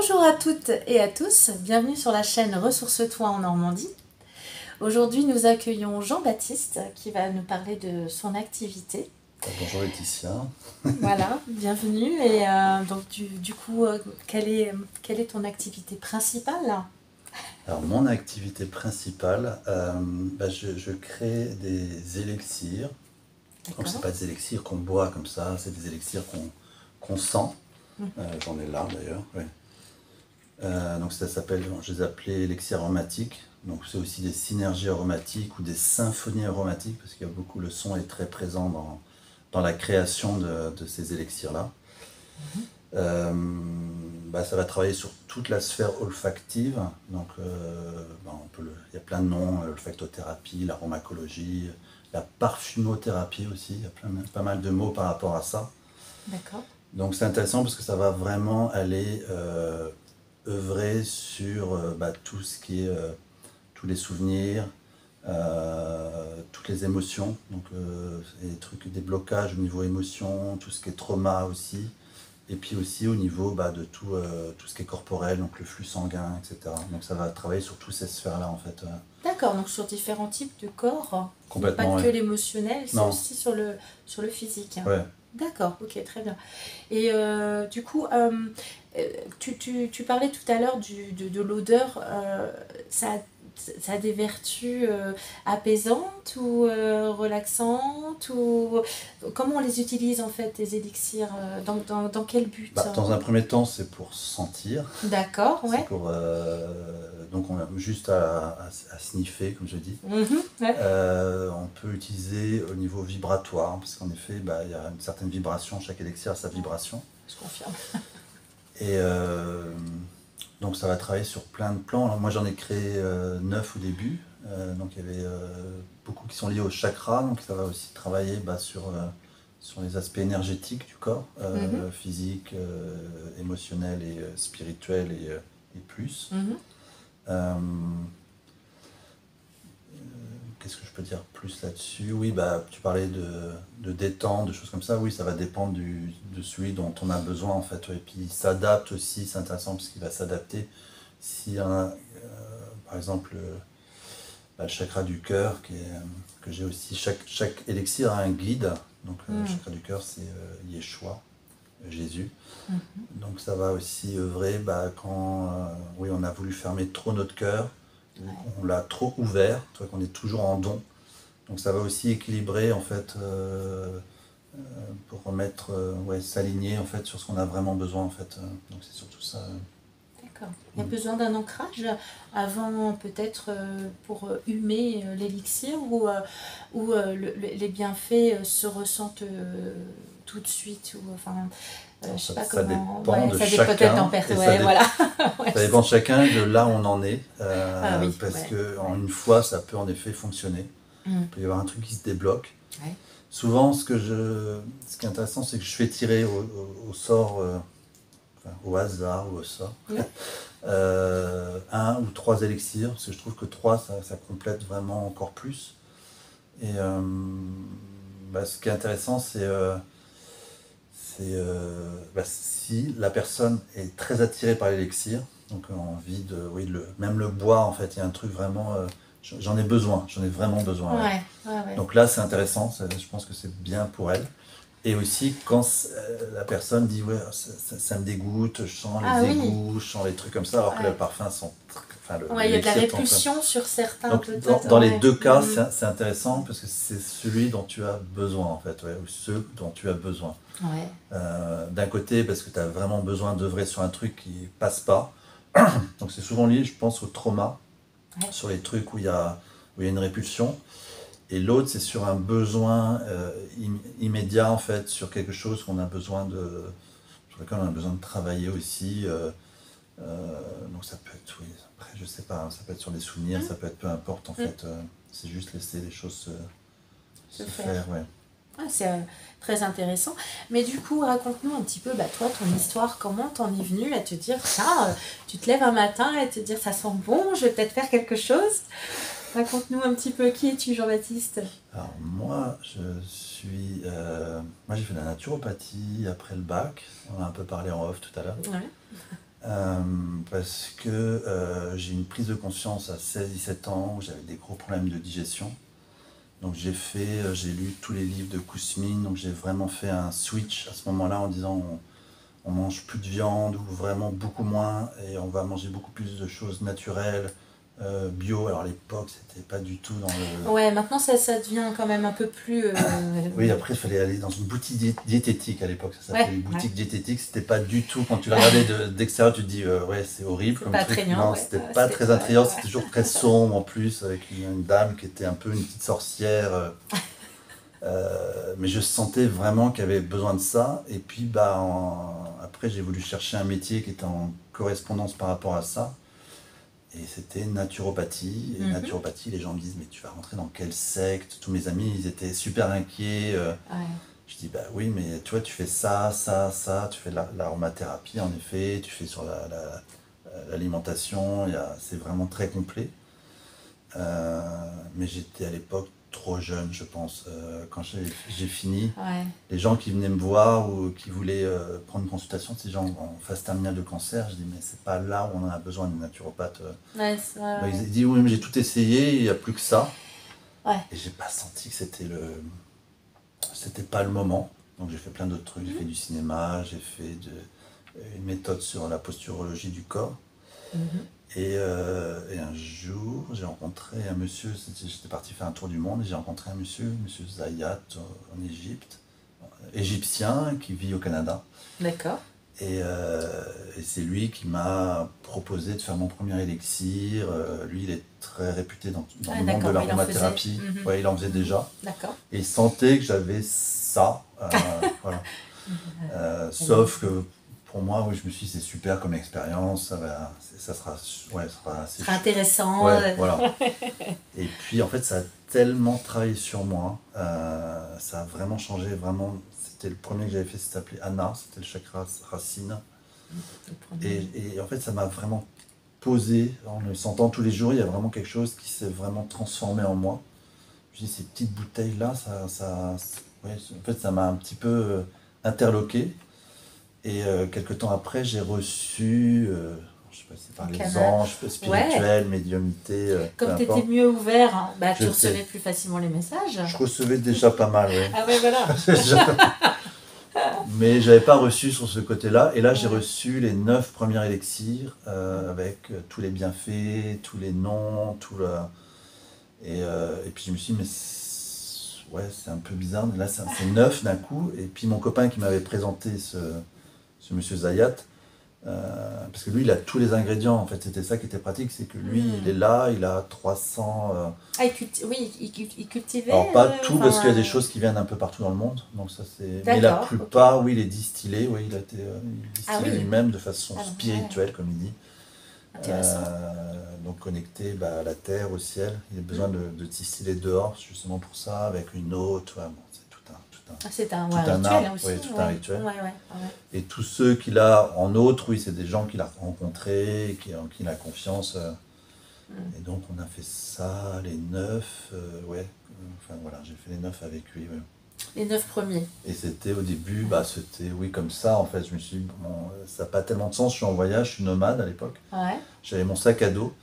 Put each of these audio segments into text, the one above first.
Bonjour à toutes et à tous, bienvenue sur la chaîne Ressource-toi en Normandie. Aujourd'hui, nous accueillons Jean-Baptiste qui va nous parler de son activité. Bonjour Laetitia. Voilà, bienvenue. Et donc, du coup, quelle est ton activité principale? Alors mon activité principale, je crée des élixirs. Donc c'est D'accord. pas des élixirs qu'on boit comme ça, c'est des élixirs qu'on sent. J'en ai là d'ailleurs. Ouais. Donc ça s'appelle, je les appelais élixirs aromatiques. Donc c'est aussi des synergies aromatiques ou des symphonies aromatiques parce qu'il y a beaucoup, le son est très présent dans la création de ces élixirs-là. Ça va travailler sur toute la sphère olfactive. Donc, il y a plein de noms, l'olfactothérapie, l'aromacologie, la parfumothérapie aussi. Il y a pas mal de mots par rapport à ça. D'accord. Donc, c'est intéressant parce que ça va vraiment aller œuvrer sur tout ce qui est tous les souvenirs, toutes les émotions. Donc, des blocages au niveau émotion, tout ce qui est trauma aussi. Et puis aussi au niveau de tout ce qui est corporel, donc le flux sanguin, etc. Donc ça va travailler sur toutes ces sphères-là en fait. D'accord, donc sur différents types de corps. Complètement, Pas que ouais. l'émotionnel, c'est Non. aussi sur le physique. Ouais. D'accord, ok, très bien. Et du coup, tu parlais tout à l'heure de l'odeur. Ça a des vertus apaisantes ou relaxantes ou comment on les utilise en fait, les élixirs dans quel but? Dans un premier temps, c'est pour sentir. D'accord, ouais. C'est pour, donc on a juste à sniffer, comme je dis. Ouais. On peut utiliser au niveau vibratoire, parce qu'en effet, il y a une certaine vibration, chaque élixir a sa vibration. Je confirme. Et donc ça va travailler sur plein de plans. Alors moi j'en ai créé 9 au début. Donc il y avait beaucoup qui sont liés au chakra. Donc ça va aussi travailler sur les aspects énergétiques du corps, physique, émotionnel et spirituel et plus. Qu'est-ce que je peux dire plus là-dessus? Oui, tu parlais de détente, de choses comme ça. Oui, ça va dépendre de celui dont on a besoin en fait. Et puis il s'adapte aussi, c'est intéressant parce qu'il va s'adapter. Si par exemple le chakra du cœur que j'ai aussi, chaque élixir a un guide. Donc le chakra du cœur c'est Yeshua, Jésus. Donc ça va aussi œuvrer quand oui, on a voulu fermer trop notre cœur. On l'a trop ouvert, qu'on est toujours en don. Donc ça va aussi équilibrer en fait pour remettre, s'aligner en fait sur ce qu'on a vraiment besoin en fait. Donc c'est surtout ça. D'accord. Il y a besoin d'un ancrage avant peut-être pour humer l'élixir ou les bienfaits se ressentent tout de suite ou enfin. Je sais pas ça comment. dépend de ça chacun. Voilà. Ça dépend de chacun de là où on en est. Oui, parce que en une fois, ça peut en effet fonctionner. Il peut y avoir un truc qui se débloque. Ouais. Souvent, ce qui est intéressant, c'est que je fais tirer au sort, au hasard ou au sort, 1 ou 3 élixirs, parce que je trouve que 3, ça complète vraiment encore plus. Et ce qui est intéressant, c'est si la personne est très attirée par l'élixir, donc envie même le boire, en fait, il y a un truc vraiment, j'en ai besoin, j'en ai vraiment besoin. Ouais. Donc là, c'est intéressant, je pense que c'est bien pour elle. Et aussi, quand la personne dit ça me dégoûte, je sens les égouts, je sens les trucs comme ça, alors que les parfums sont. Il y a de la répulsion sur certains. Donc, dans les deux cas, c'est intéressant parce que c'est celui dont tu as besoin, en fait, ou ceux dont tu as besoin. D'un côté, parce que tu as vraiment besoin d'œuvrer sur un truc qui passe pas. Donc, c'est souvent lié, je pense, au trauma, sur les trucs où il y a une répulsion. Et l'autre, c'est sur un besoin immédiat, en fait, sur quelque chose qu'on a besoin sur lequel on a besoin de travailler aussi. Donc ça peut être, oui, après, je sais pas, ça peut être sur des souvenirs, ça peut être peu importe, en fait. C'est juste laisser les choses se faire. C'est très intéressant. Mais du coup, raconte-nous un petit peu, toi, ton histoire, comment t'en es venue à te dire, tu te lèves un matin et te dire, ça sent bon, je vais peut-être faire quelque chose. Raconte-nous un petit peu, qui es-tu, Jean-Baptiste? Alors moi, moi j'ai fait de la naturopathie après le bac, on a un peu parlé en off tout à l'heure. Parce que j'ai eu une prise de conscience à 16-17 ans où j'avais des gros problèmes de digestion. Donc j'ai lu tous les livres de Kousmine, donc j'ai vraiment fait un switch à ce moment-là en disant on mange plus de viande ou vraiment beaucoup moins et on va manger beaucoup plus de choses naturelles, bio. Alors à l'époque, c'était pas du tout dans le... Ouais, maintenant ça devient quand même un peu plus... Oui, après il fallait aller dans une boutique diététique à l'époque, ça s'appelait Ouais, boutique diététique, c'était pas du tout, quand tu la regardais d'extérieur, tu te dis ouais c'est horrible c'est comme pas truc. attrayant. Non, Ouais. c'était pas très attrayant, c'était toujours très sombre en plus, avec une dame qui était un peu une petite sorcière. Mais je sentais vraiment qu'il y avait besoin de ça. Et puis après, j'ai voulu chercher un métier qui était en correspondance par rapport à ça. Et c'était naturopathie. Et naturopathie, les gens me disent, mais tu vas rentrer dans quelle secte? Tous mes amis, ils étaient super inquiets. Je dis, bah oui, mais tu vois, tu fais ça, ça, ça. Tu fais de l'aromathérapie, en effet. Tu fais sur l'alimentation. C'est vraiment très complet. Mais j'étais à l'époque trop jeune, je pense. Quand j'ai fini, les gens qui venaient me voir ou qui voulaient prendre une consultation, ces gens en phase terminale de cancer, je dis mais c'est pas là où on en a besoin d'une naturopathe. Ils disent oui mais j'ai tout essayé, il n'y a plus que ça. Et j'ai pas senti que c'était pas le moment. Donc j'ai fait plein d'autres trucs, j'ai fait du cinéma, j'ai fait une méthode sur la posturologie du corps. Et un jour, j'ai rencontré un monsieur, j'étais parti faire un tour du monde, et j'ai rencontré un monsieur Zayat en Égypte, égyptien qui vit au Canada. D'accord. Et c'est lui qui m'a proposé de faire mon premier élixir. Lui, il est très réputé dans le monde de l'aromathérapie. Ouais, il en faisait déjà. D'accord. Et il sentait que j'avais ça. Voilà. Sauf que pour moi, oui, je me suis dit, c'est super comme expérience, ça sera assez intéressant. Ouais, voilà. Et puis, en fait, ça a tellement travaillé sur moi, ça a vraiment changé, vraiment. C'était le premier que j'avais fait, ça s'appelait Anna, c'était le chakra racine. Et en fait, ça m'a vraiment posé, en le sentant tous les jours, il y a vraiment quelque chose qui s'est vraiment transformé en moi. Je me dis, ces petites bouteilles-là, ouais, en fait, ça m'a un petit peu interloqué. Et quelques temps après, j'ai reçu, je sais pas si c'est par les anges, spirituels, médiumnité. Comme tu étais mieux ouvert, hein, tu recevais plus facilement les messages. Je recevais déjà pas mal, oui. Ah ouais, voilà. Mais j'avais pas reçu sur ce côté-là. Et là, j'ai reçu les 9 premiers élixirs avec tous les bienfaits, tous les noms, et puis je me suis dit, mais c'est un peu bizarre. Là, c'est 9 d'un coup. Et puis mon copain qui m'avait présenté ce monsieur Zayat, parce que lui il a tous les ingrédients, en fait c'était ça qui était pratique, c'est que lui il est là, il a 300... il cultivait... Alors pas tout, parce qu'il y a des choses qui viennent un peu partout dans le monde, donc ça c'est... Mais la plupart, oui, il est distillé, oui, il a été distillé lui-même de façon spirituelle, comme il dit. Donc connecté à la terre, au ciel, il a besoin de distiller dehors, justement pour ça, avec une eau, tu vois, bon, c'est un rituel art, aussi. Oui, tout un rituel. Et tous ceux qu'il a en autre, oui, c'est des gens qu'il a rencontrés, en qui il a confiance. Et donc on a fait ça, les 9, enfin voilà, j'ai fait les 9 avec lui. Ouais. Les 9 premiers. Et c'était au début, c'était oui comme ça en fait. Je me suis dit, bon, ça n'a pas tellement de sens, je suis en voyage, je suis nomade à l'époque. J'avais mon sac à dos,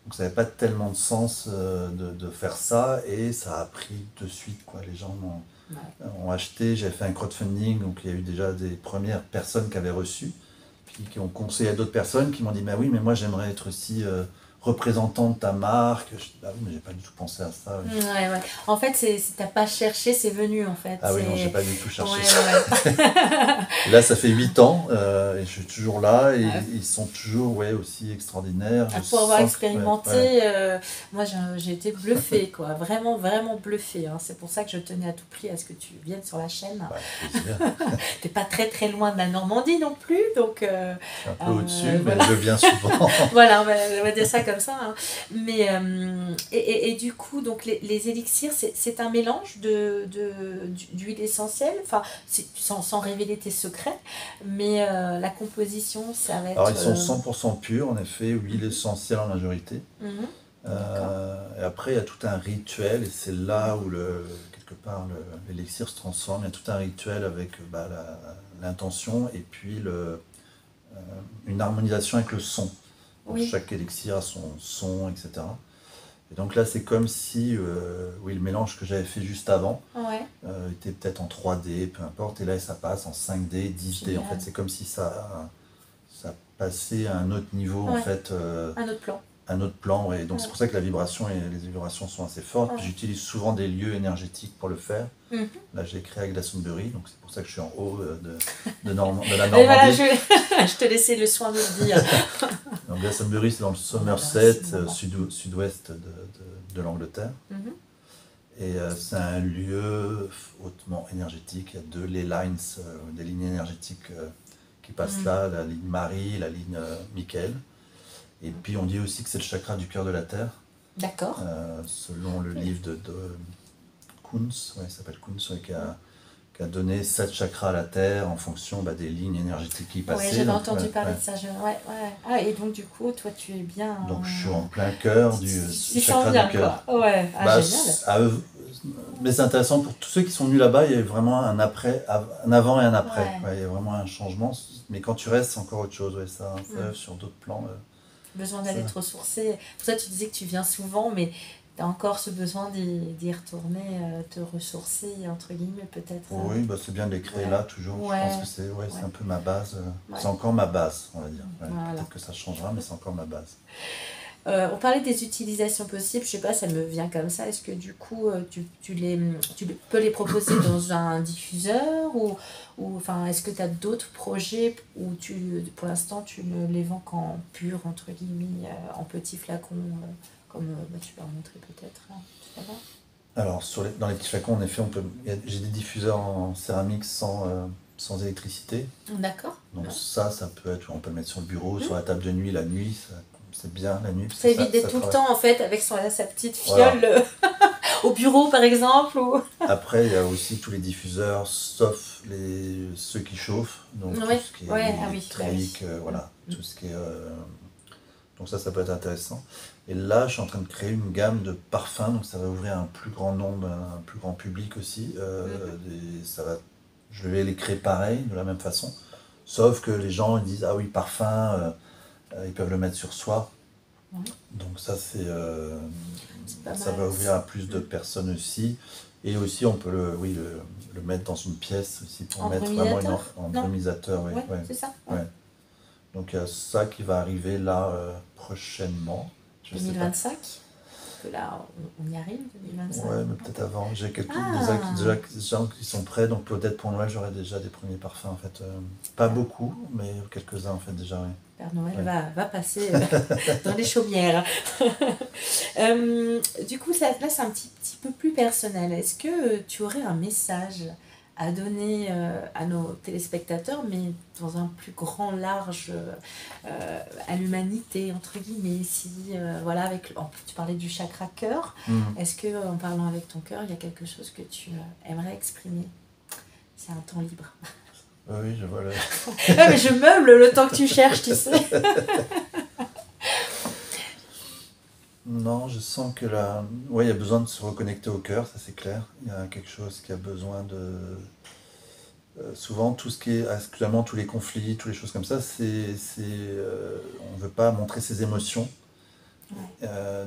donc ça n'avait pas tellement de sens de faire ça, et ça a pris de suite, quoi. Les gens ont acheté, j'avais fait un crowdfunding, donc il y a eu déjà des premières personnes qui avaient reçu, puis qui ont conseillé à d'autres personnes qui m'ont dit, bah oui, mais moi j'aimerais être aussi représentant de ta marque. Je dis, bah oui, mais j'ai pas du tout pensé à ça. En fait, t'as pas cherché, c'est venu en fait. Ah oui, non, j'ai pas du tout cherché ça. Là, ça fait 8 ans, et je suis toujours là, et ils sont toujours aussi extraordinaires. Pour avoir expérimenté, moi j'ai été bluffée, quoi. Vraiment, vraiment bluffée. Hein. C'est pour ça que je tenais à tout prix à ce que tu viennes sur la chaîne. T'es pas très très loin de la Normandie non plus, donc... un peu au-dessus, mais je viens souvent. Voilà, on va dire ça comme ça. Hein. Mais, et du coup, donc les élixirs, c'est un mélange d'huile essentielle, enfin, sans révéler tes secrets, mais la composition, ça va être... Alors, ils sont 100% purs, en effet, huile essentielle en majorité. Et après, il y a tout un rituel, et c'est là où, quelque part, l'élixir se transforme. Il y a tout un rituel avec l'intention, et puis une harmonisation avec le son. Donc, Oui. chaque élixir a son son, etc. Et donc là, c'est comme si oui, le mélange que j'avais fait juste avant Ouais. était peut-être en 3D, peu importe, et là, ça passe en 5D, 10D. En fait, c'est comme si ça passait à un autre niveau, en fait. Un autre plan. Un autre plan, ouais. Donc c'est pour ça que la vibration et les vibrations sont assez fortes. Ouais. Puis j'utilise souvent des lieux énergétiques pour le faire. Mhm. Là, j'ai créé à Glastonbury, donc c'est pour ça que je suis en haut de la Normandie. Et voilà, je te laissais le soin de le dire. Donc Glastonbury, c'est dans le Somerset, sud-ouest de l'Angleterre. Mhm. Et c'est un lieu hautement énergétique. Il y a deux ley lines, des lignes énergétiques qui passent là, la ligne Marie, la ligne Michael. Et puis on dit aussi que c'est le chakra du cœur de la Terre. D'accord. Selon le livre de Kunz, il s'appelle Kunz, qui a donné 7 chakras à la Terre en fonction des lignes énergétiques qui passaient. Oui, j'avais entendu parler de ça. Ah, et donc du coup, toi tu es bien... Donc je suis en plein cœur du chakra bien, du cœur. Quoi. Ouais, génial. Mais c'est intéressant pour tous ceux qui sont venus là-bas, il y a vraiment un avant et un après. Ouais, il y a vraiment un changement. Mais quand tu restes, c'est encore autre chose. Ouais, ça sur d'autres plans. Besoin d'aller te ressourcer. Pour ça, tu disais que tu viens souvent, mais tu as encore ce besoin d'y retourner, te ressourcer, entre guillemets, peut-être. Oui, c'est bien de les créer là, toujours. Je pense que c'est un peu ma base. C'est encore ma base, on va dire. Voilà. Peut-être que ça changera, mais c'est encore ma base. On parlait des utilisations possibles, je sais pas, ça me vient comme ça. Est-ce que du coup, tu peux les proposer dans un diffuseur ou enfin, est-ce que tu as d'autres projets où pour l'instant, tu ne les vends qu'en pur, entre guillemets, en petits flacons, comme tu peux en montrer peut-être, tu sais pas. Alors, dans les petits flacons, en effet, j'ai des diffuseurs en céramique sans électricité. D'accord. Donc ça peut être, on peut le mettre sur le bureau, sur la table de nuit, la nuit, c'est bien la nuit. Ça évite d'être tout le temps en fait avec sa petite fiole au bureau par exemple. Après, il y a aussi tous les diffuseurs, sauf ceux qui chauffent, donc tout ce qui est électrique, voilà, tout ce qui est... Donc ça peut être intéressant. Et là, je suis en train de créer une gamme de parfums, donc ça va ouvrir un plus grand nombre, un plus grand public aussi. Je vais les créer pareil, de la même façon. Sauf que les gens ils disent, ah oui, parfum, ils peuvent le mettre sur soi. Donc ça, ça va ouvrir à plus de personnes aussi. Et aussi, on peut le mettre dans une pièce aussi pour mettre vraiment en brumisateur. Ouais, c'est ça. Ouais. Donc il y a ça qui va arriver là prochainement. 2025 que là, on y arrive, 2025. Ouais, mais peut-être avant. J'ai des gens qui sont prêts, donc peut-être pour Noël, j'aurai déjà des premiers parfums en fait. Pas beaucoup, mais quelques-uns en fait déjà, oui. Père Noël va passer dans les chaumières. Du coup, là, c'est un petit peu plus personnel. Est-ce que tu aurais un message à donner à nos téléspectateurs, mais dans un plus grand, large, à l'humanité, entre guillemets, voilà, tu parlais du chakra cœur, est-ce que en parlant avec ton cœur, il y a quelque chose que tu aimerais exprimer? C'est un temps libre. Oui, je vois mais je meuble le temps que tu cherches, tu sais. Non, je sens que il y a besoin de se reconnecter au cœur, ça c'est clair. Il y a quelque chose qui a besoin de... souvent, tout ce qui est... Actuellement, tous les conflits, toutes les choses comme ça, on ne veut pas montrer ses émotions.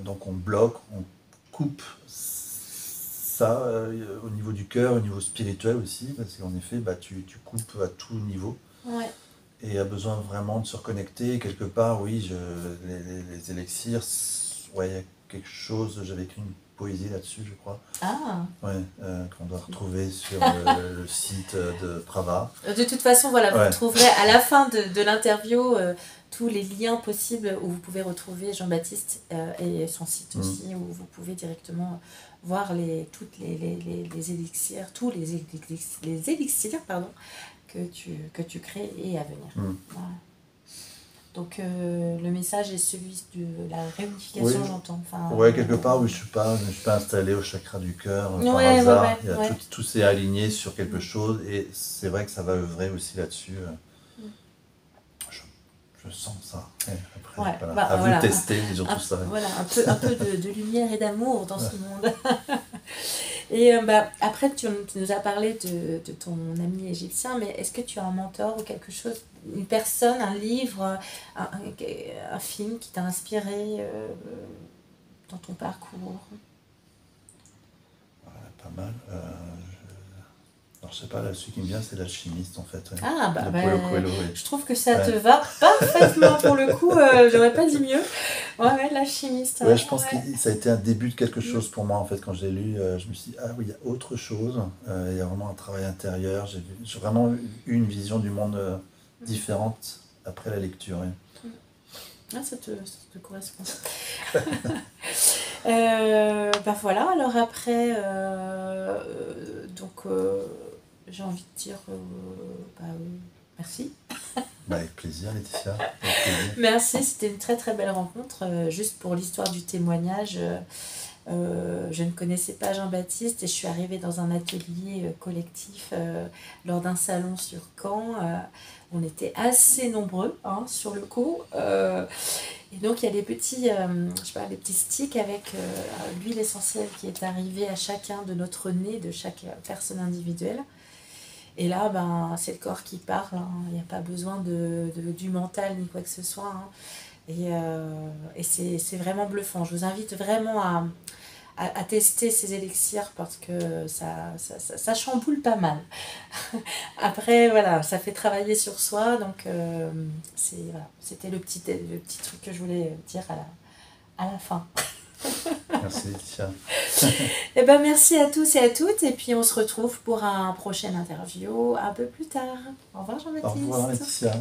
Donc on bloque, on coupe ça au niveau du cœur, au niveau spirituel aussi, parce qu'en effet, tu coupes à tout niveau. Ouais. Et il y a besoin vraiment de se reconnecter. Quelque part, oui, les élixirs... il y a quelque chose, j'avais écrit une poésie là-dessus, je crois. Qu'on doit retrouver sur le site de Prava. De toute façon, voilà, vous trouverez à la fin de l'interview tous les liens possibles où vous pouvez retrouver Jean-Baptiste et son site aussi, où vous pouvez directement voir tous les élixirs que tu crées et à venir. Voilà. Donc le message est celui de la réunification, j'entends. Quelque part, je suis pas installé au chakra du cœur par hasard. Tout s'est aligné sur quelque chose et c'est vrai que ça va œuvrer aussi là-dessus. Je sens ça. Après, à vous tester, disons tout ça. Voilà, un peu de lumière et d'amour dans ce monde. Et après, tu nous as parlé de ton ami égyptien, mais est-ce que tu as un mentor ou quelque chose, une personne, un livre, un film qui t'a inspiré dans ton parcours? Pas mal. Alors, je sais pas, là, celui qui me vient, c'est l'alchimiste, en fait. Ouais. Ah, De Paulo Coelho, oui. je trouve que ça te va parfaitement pour le coup, j'aurais pas dit mieux. Ouais, l'alchimiste. Ouais, je pense que ça a été un début de quelque chose pour moi, en fait, quand je l'ai lu. Je me suis dit, ah oui, il y a autre chose. Il y a vraiment un travail intérieur. J'ai vraiment eu une vision du monde différente après la lecture. Ouais. Ah, ça te correspond. Voilà, alors après, donc j'ai envie de dire merci. Avec plaisir, Laetitia. Avec plaisir. Merci, c'était une très très belle rencontre. Juste pour l'histoire du témoignage, je ne connaissais pas Jean-Baptiste et je suis arrivée dans un atelier collectif lors d'un salon sur Caen. On était assez nombreux sur le coup. Et donc il y a des petits, des petits sticks avec l'huile essentielle qui est arrivée à chacun de notre nez, de chaque personne individuelle. Et là, c'est le corps qui parle. Il n'y a pas besoin du mental ni quoi que ce soit. Et c'est vraiment bluffant. Je vous invite vraiment à tester ces élixirs parce que ça chamboule pas mal. Après, voilà, ça fait travailler sur soi. Donc, c'était le petit truc que je voulais dire à la fin. Merci, Laetitia. Merci à tous et à toutes. Et puis, on se retrouve pour un prochain interview un peu plus tard. Au revoir, Jean-Baptiste. Au revoir, Laetitia.